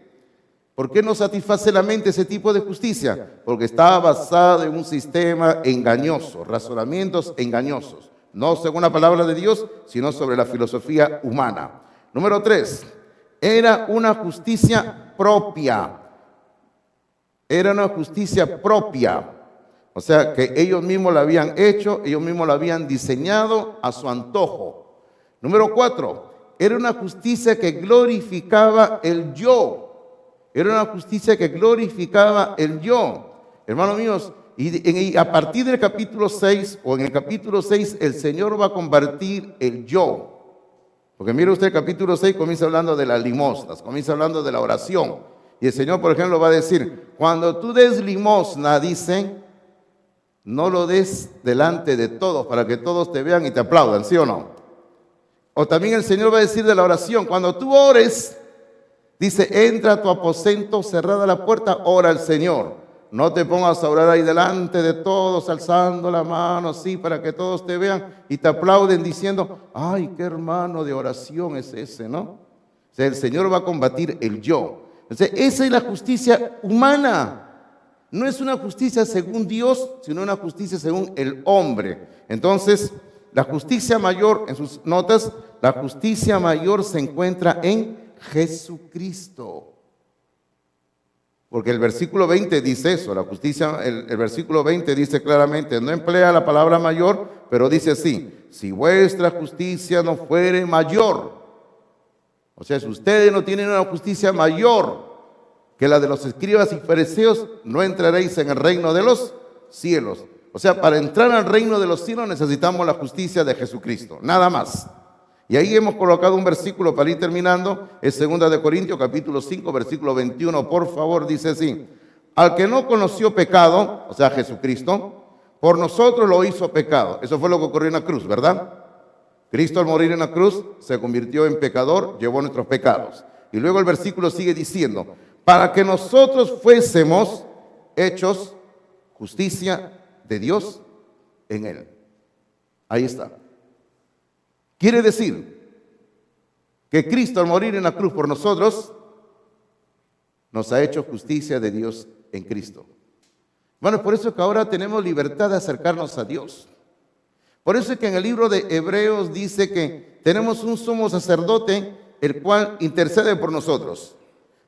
¿Por qué no satisface la mente ese tipo de justicia? Porque estaba basada en un sistema engañoso, razonamientos engañosos. No según la palabra de Dios, sino sobre la filosofía humana. Número 3, era una justicia propia. Era una justicia propia. O sea, que ellos mismos la habían hecho, ellos mismos la habían diseñado a su antojo. Número 4, era una justicia que glorificaba el yo. Era una justicia que glorificaba el yo. Hermanos míos, y a partir del capítulo 6, o en el capítulo 6, el Señor va a combatir el yo. Porque mire usted, el capítulo 6 comienza hablando de las limosnas, comienza hablando de la oración. Y el Señor, por ejemplo, va a decir, cuando tú des limosna, dice, no lo des delante de todos para que todos te vean y te aplaudan, ¿sí o no? O también el Señor va a decir de la oración, cuando tú ores, dice, entra a tu aposento, cerrada la puerta, ora al Señor. No te pongas a orar ahí delante de todos, alzando la mano así para que todos te vean y te aplauden diciendo, ay, qué hermano de oración es ese, ¿no? O sea, el Señor va a combatir el yo. O sea, esa es la justicia humana. No es una justicia según Dios, sino una justicia según el hombre. Entonces, la justicia mayor, en sus notas, la justicia mayor se encuentra en Jesucristo. Porque el versículo 20 dice eso, la justicia, el versículo 20 dice claramente, no emplea la palabra mayor, pero dice así, si vuestra justicia no fuere mayor, o sea, si ustedes no tienen una justicia mayor que la de los escribas y fariseos, no entraréis en el reino de los cielos. O sea, para entrar al reino de los cielos necesitamos la justicia de Jesucristo, nada más. Y ahí hemos colocado un versículo para ir terminando, es 2 de Corintios capítulo 5, versículo 21, por favor, dice así, al que no conoció pecado, o sea, Jesucristo, por nosotros lo hizo pecado. Eso fue lo que ocurrió en la cruz, ¿verdad? Cristo al morir en la cruz se convirtió en pecador, llevó nuestros pecados. Y luego el versículo sigue diciendo, para que nosotros fuésemos hechos justicia de Dios en él. Ahí está. Quiere decir que Cristo al morir en la cruz por nosotros nos ha hecho justicia de Dios en Cristo. Bueno, por eso que ahora tenemos libertad de acercarnos a Dios. Por eso es que en el libro de Hebreos dice que tenemos un sumo sacerdote el cual intercede por nosotros.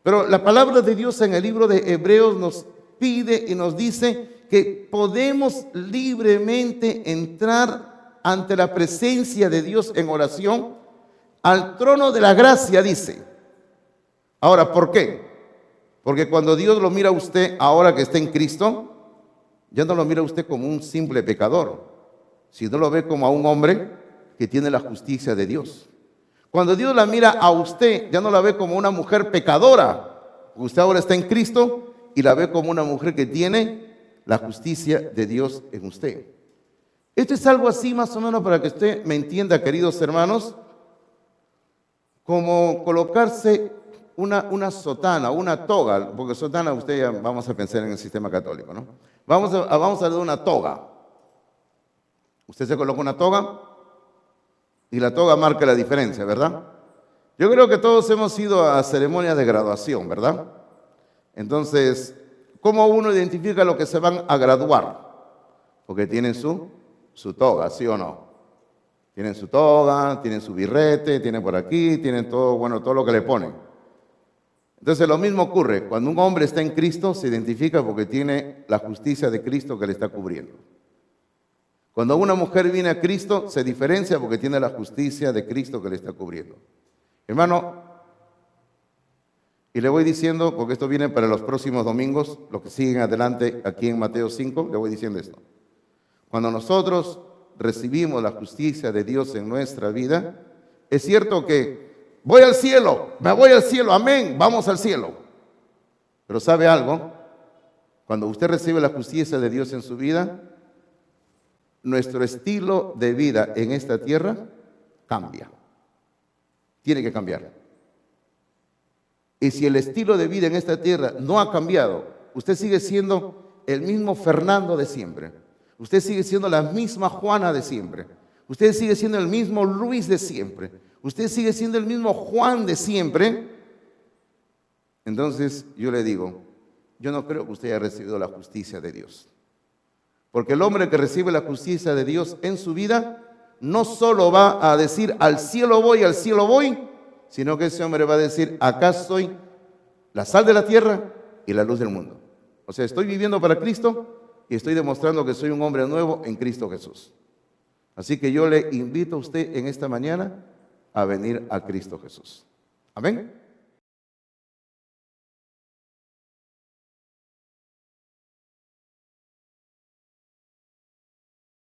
Pero la palabra de Dios en el libro de Hebreos nos pide y nos dice que podemos libremente entrar ante la presencia de Dios en oración, al trono de la gracia, dice. Ahora, ¿por qué? Porque cuando Dios lo mira a usted, ahora que está en Cristo, ya no lo mira a usted como un simple pecador, sino lo ve como a un hombre que tiene la justicia de Dios. Cuando Dios la mira a usted, ya no la ve como una mujer pecadora. Usted ahora está en Cristo y la ve como una mujer que tiene la justicia de Dios en usted. Esto es algo así más o menos para que usted me entienda, queridos hermanos, como colocarse una sotana, una toga, porque sotana usted ya vamos a pensar en el sistema católico, ¿no? Vamos a hablar de una toga. Usted se coloca una toga y la toga marca la diferencia, ¿verdad? Yo creo que todos hemos ido a ceremonias de graduación, ¿verdad? Entonces, ¿cómo uno identifica lo que se van a graduar? Porque tienen su toga, ¿sí o no? Tienen su toga, tienen su birrete, tienen por aquí, tienen todo, bueno, todo lo que le ponen. Entonces lo mismo ocurre, cuando un hombre está en Cristo se identifica porque tiene la justicia de Cristo que le está cubriendo. Cuando una mujer viene a Cristo se diferencia porque tiene la justicia de Cristo que le está cubriendo. Hermano, y le voy diciendo, porque esto viene para los próximos domingos, los que siguen adelante aquí en Mateo 5, le voy diciendo esto. Cuando nosotros recibimos la justicia de Dios en nuestra vida, es cierto que voy al cielo, me voy al cielo, amén, vamos al cielo. Pero ¿sabe algo? Cuando usted recibe la justicia de Dios en su vida, nuestro estilo de vida en esta tierra cambia. Tiene que cambiar. Y si el estilo de vida en esta tierra no ha cambiado, usted sigue siendo el mismo Fernando de siempre. Usted sigue siendo la misma Juana de siempre. Usted sigue siendo el mismo Luis de siempre. Usted sigue siendo el mismo Juan de siempre. Entonces yo le digo, yo no creo que usted haya recibido la justicia de Dios. Porque el hombre que recibe la justicia de Dios en su vida, no solo va a decir al cielo voy, sino que ese hombre va a decir, acá soy la sal de la tierra y la luz del mundo. O sea, estoy viviendo para Cristo y estoy demostrando que soy un hombre nuevo en Cristo Jesús. Así que yo le invito a usted en esta mañana a venir a Cristo Jesús. Amén.